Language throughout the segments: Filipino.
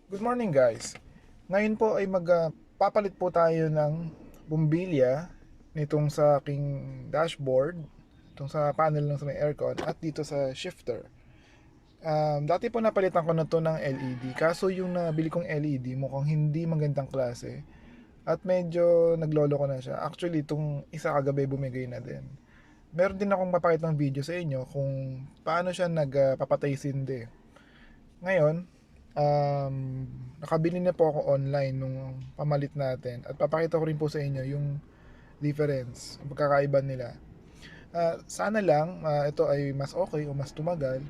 Good morning guys. Ngayon po ay magpapalit po tayo ng bumbilya nitong sa aking dashboard, itong sa panel ng sa may aircon at dito sa shifter. Dati po napalitan ko na to ng LED, kaso yung nabili kong LED mukhang hindi magandang klase at medyo naglolo ko na siya. Actually itong isa kagabi bumigay na din. Meron din akong mapakita ng video sa inyo kung paano siya nagpapatay sindi. Ngayon, um, nakabili na po ako online nung pamalit natin at papakita ko rin po sa inyo yung difference, ang pagkakaiba nila. Sana lang ito ay mas okay o mas tumagal.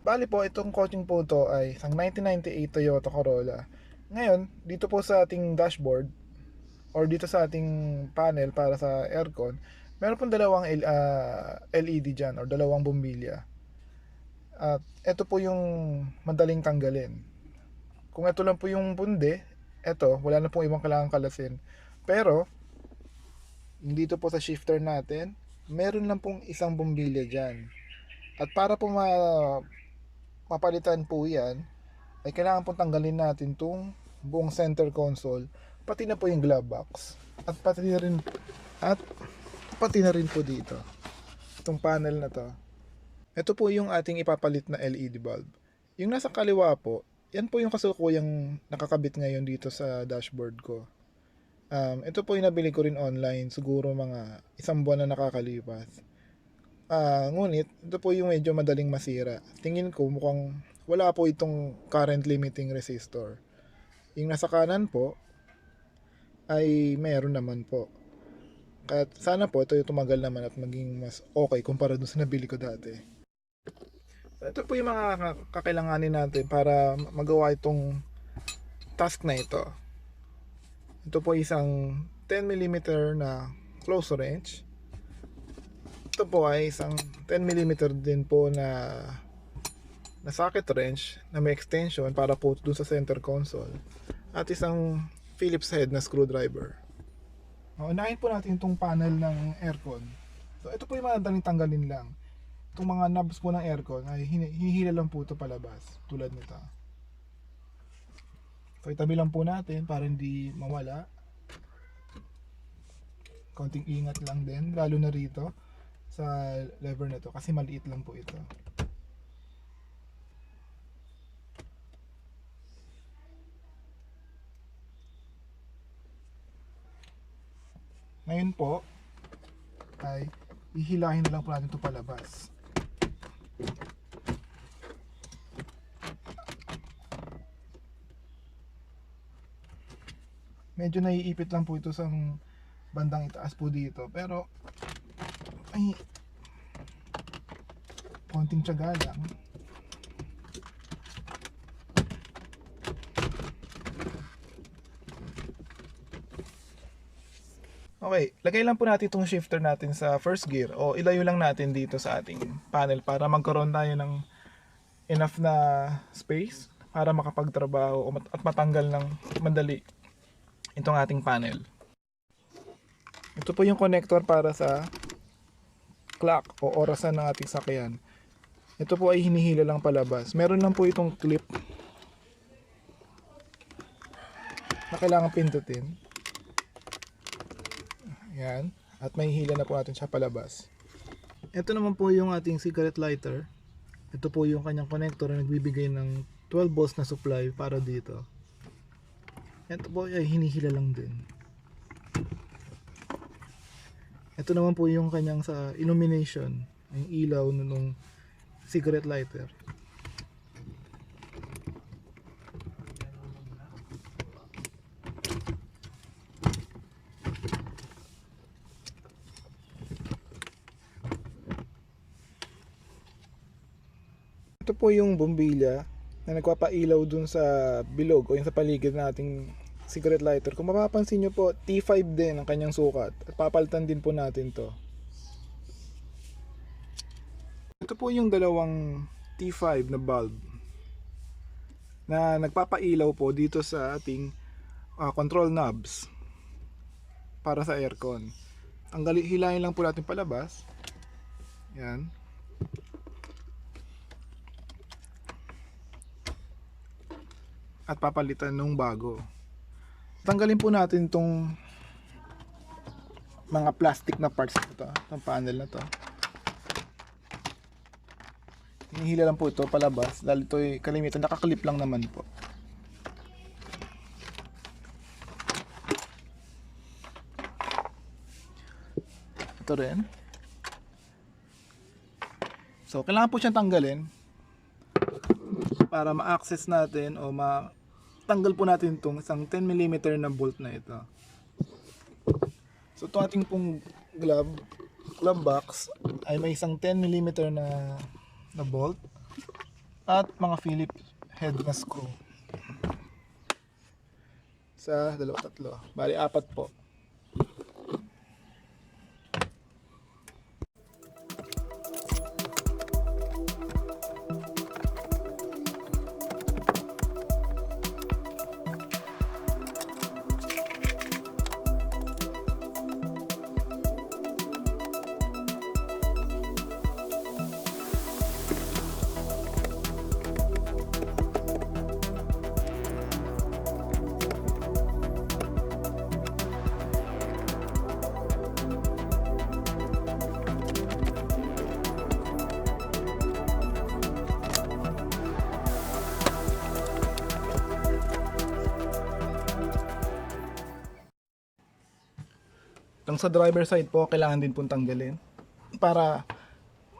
Bali po, itong coaching po to ay isang 1998 Toyota Corolla. Ngayon, dito po sa ating dashboard or dito sa ating panel para sa aircon, meron pong dalawang LED dyan or dalawang bumbilya. At ito po yung madaling tanggalin. Kung ito lang po yung bunde, ito, wala na pong ibang kailangan kalasin. Pero, dito po sa shifter natin, meron lang pong isang bumbilya dyan. At para po mapalitan po yan, ay kailangan pong tanggalin natin tong buong center console, pati na po yung glove box. At pati na rin po dito. Itong panel na to. Ito po yung ating ipapalit na LED bulb. Yung nasa kaliwa po, yan po yung kasalukuyang nakakabit ngayon dito sa dashboard ko. Ito po yung nabili ko rin online, siguro mga isang buwan na nakakalipas. Ngunit, ito po yung medyo madaling masira. Tingin ko mukhang wala po itong current limiting resistor. Yung nasa kanan po, ay meron naman po. Kaya sana po ito yung tumagal naman at maging mas okay kumpara dun sa nabili ko dati. Ito po yung mga kakailanganin natin para magawa itong task na ito. Ito po isang 10mm na close range. Ito po ay isang 10mm din po na socket wrench na may extension para po dun sa center console. At isang Phillips head na screwdriver. Unahin po natin itong panel ng aircon. So ito po yung mga daling tanggalin lang. Itong mga knobs po ng aircon ay hinihila lang po ito palabas, tulad nito. So itabi lang po natin para hindi mawala. Konting ingat lang din, lalo na rito sa lever na to kasi maliit lang po ito. Ngayon po ay ihilahin na lang po natin ito palabas. Medyo naiipit lang po ito sa bandang itaas po dito, pero ay konting tiyaga lang. Okay, lagay lang po natin itong shifter natin sa first gear o ilayo lang natin dito sa ating panel para magkaroon tayo ng enough na space para makapagtrabaho at matanggal ng madali itong ating panel. Ito po yung connector para sa clock o orasan ng ating sakyan. Ito po ay hinihila lang palabas. Meron lang po itong clip na kailangan pindutin. Yan. At may hila na po natin siya palabas. Ito naman po yung ating cigarette lighter. Ito po yung kanyang connector na nagbibigay ng 12 volts na supply para dito. Ito po ay hinihila lang din. Ito naman po yung kanyang sa illumination, yung ilaw nung cigarette lighter. Ito po yung bombilya na nagpapailaw dun sa bilog o yung sa paligid nating cigarette lighter. Kung mapapansin nyo po, T5 din ang kanyang sukat at papalitan din po natin to. Ito po yung dalawang T5 na bulb na nagpapailaw po dito sa ating control knobs para sa aircon. Ang hilahin lang po natin palabas. Yan. at papalitan nung bago. Tanggalin po natin itong mga plastic na parts na ito, itong panel na to. Hinihila lang po ito palabas, dahil ito ay kalimitan nakaklip lang naman po. Ito rin. So kailangan po siyang tanggalin para ma-access natin o matanggal po natin itong isang 10mm na bolt na ito. So itong ating pong glove box ay may isang 10mm na bolt at mga Phillips head na screw. Isa, dalawa, tatlo. Bali, 4 po. Yung sa driver side po, kailangan din pong tanggalin para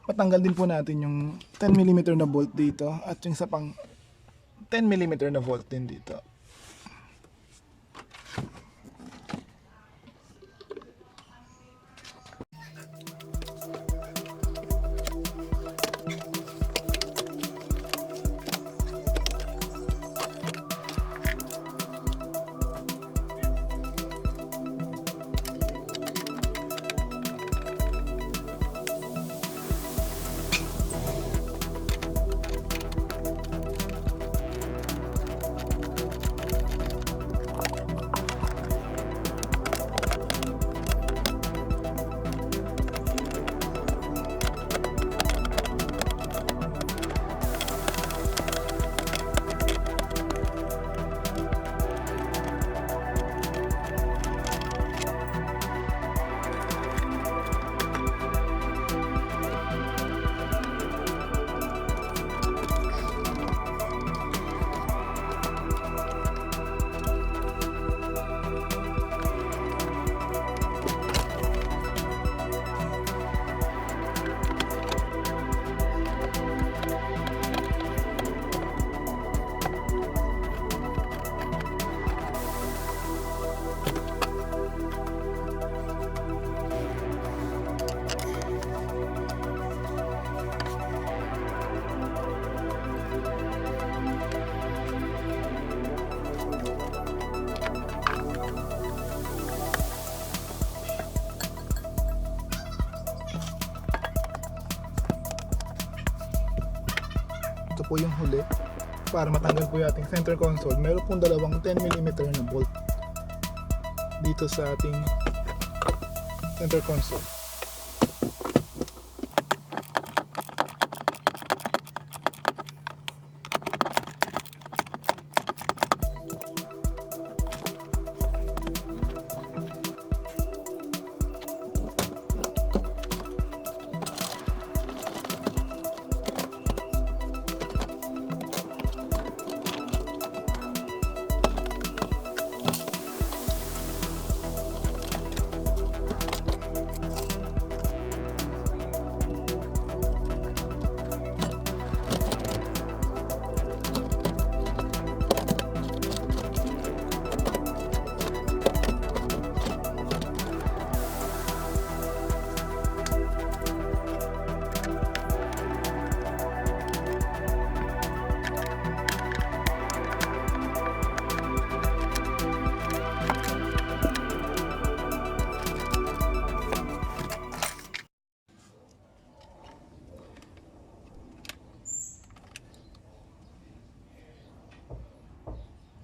matanggal din po natin yung 10mm na bolt dito at yung isa pang 10mm na bolt din dito. Ito po yung huli para matanggal po yung ating center console. Meron pong dalawang 10mm na bolt dito sa ating center console.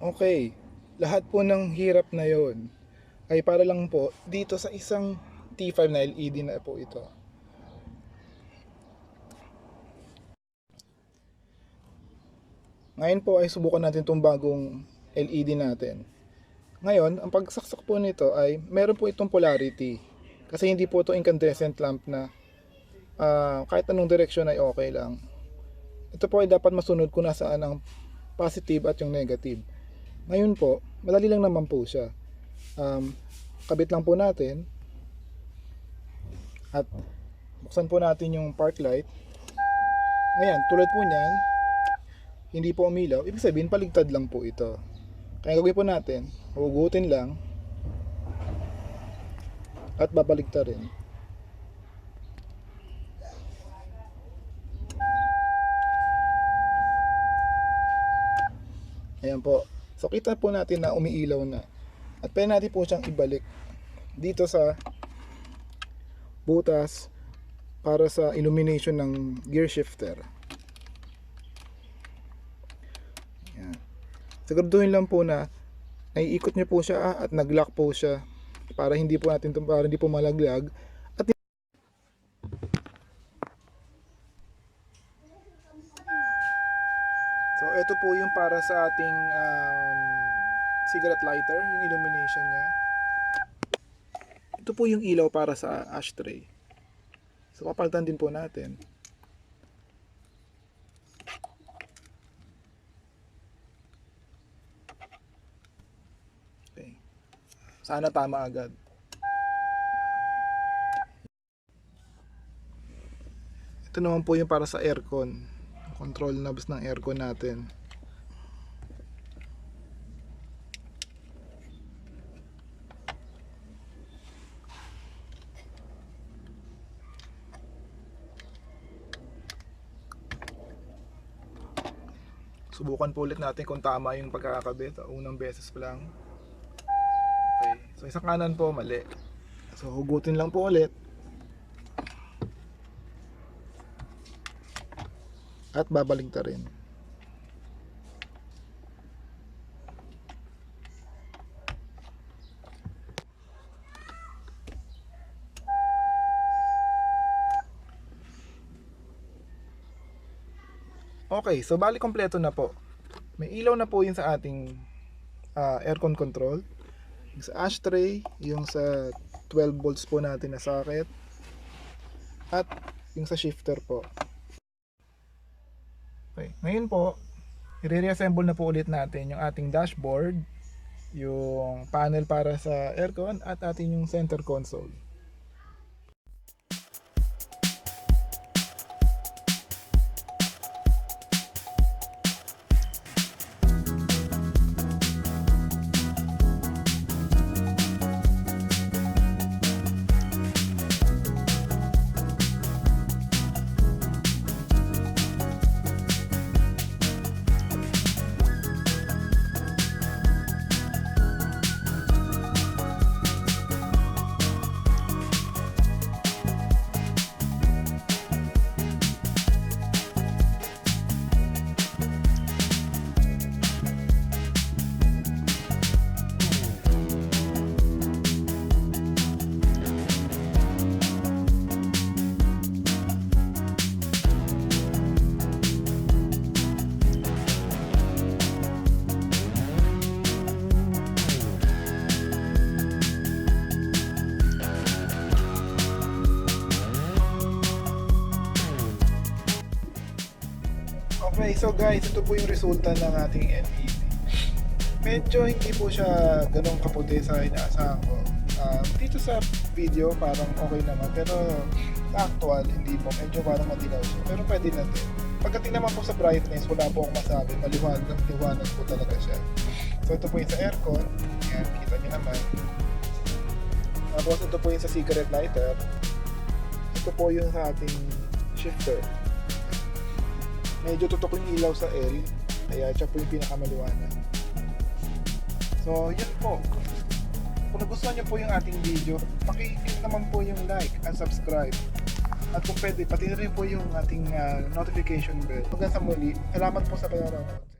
Okay, lahat po ng hirap na yon ay para lang po dito sa isang T5 na LED na po ito. Ngayon po ay subukan natin itong bagong LED natin. Ngayon, ang pagsaksak po nito ay meron po itong polarity. Kasi hindi po ito incandescent lamp na kahit anong direksyon ay okay lang. Ito po ay dapat masunod kung nasaan ang positive at yung negative. Ngayon po, madali lang naman po siya. Kabit lang po natin at buksan po natin yung park light. Ngayon, tulad po niyan, hindi po umilaw. Ibig sabihin, paligtad lang po ito. Kaya gagawin po natin, hugutin lang at babaligtad rin. Ayan po. So kita po natin na umiilaw na. At pwede natin po siyang ibalik dito sa butas para sa illumination ng gear shifter. Ayan. Siguraduhin lang po na naiikot niyo po siya at nag-lock po siya para hindi po malaglag. At so ito po yung para sa ating cigarette lighter, yung illumination niya. Ito po yung ilaw para sa ashtray. So papalitan din po natin. Okay. Sana tama agad. Ito naman po yung para sa aircon. Control knobs ng aircon natin. Subukan po ulit natin kung tama yung pagkakabit. Unang beses pa lang. Okay. So isang kanan po mali. So hugutin lang po ulit. At babaligtad rin. Okay, so bali kompleto na po. May ilaw na po yun sa ating aircon control. Yung sa ashtray, yung sa 12 volts po natin na socket, at yung sa shifter po. Okay, ngayon po, i-reassemble na po ulit natin yung ating dashboard, yung panel para sa aircon, at ating yung center console. Okay, so guys, ito po yung resulta ng ating LED. Medyo hindi po siya ganun kaputi sa inaasahan ko. Dito sa video parang okay naman, pero sa actual hindi po, medyo parang madilaw siya. Pero pwede na din. Pagdating naman po sa brightness, wala po akong masabi, maliwanag po talaga siya. So ito po yung sa aircon, yan, kita nyo naman. Tapos ito po yung sa cigarette lighter. Ito po yung sa ating shifter. Medyo tutok yung ilaw sa L, kaya siya po yung pinakamaliwanag. So yun po. Kung nagustuhan nyo po yung ating video, pakiclick naman po yung like and subscribe. At kung pwede, pati rin po yung ating notification bell. Hanggang sa muli, salamat po sa panonood.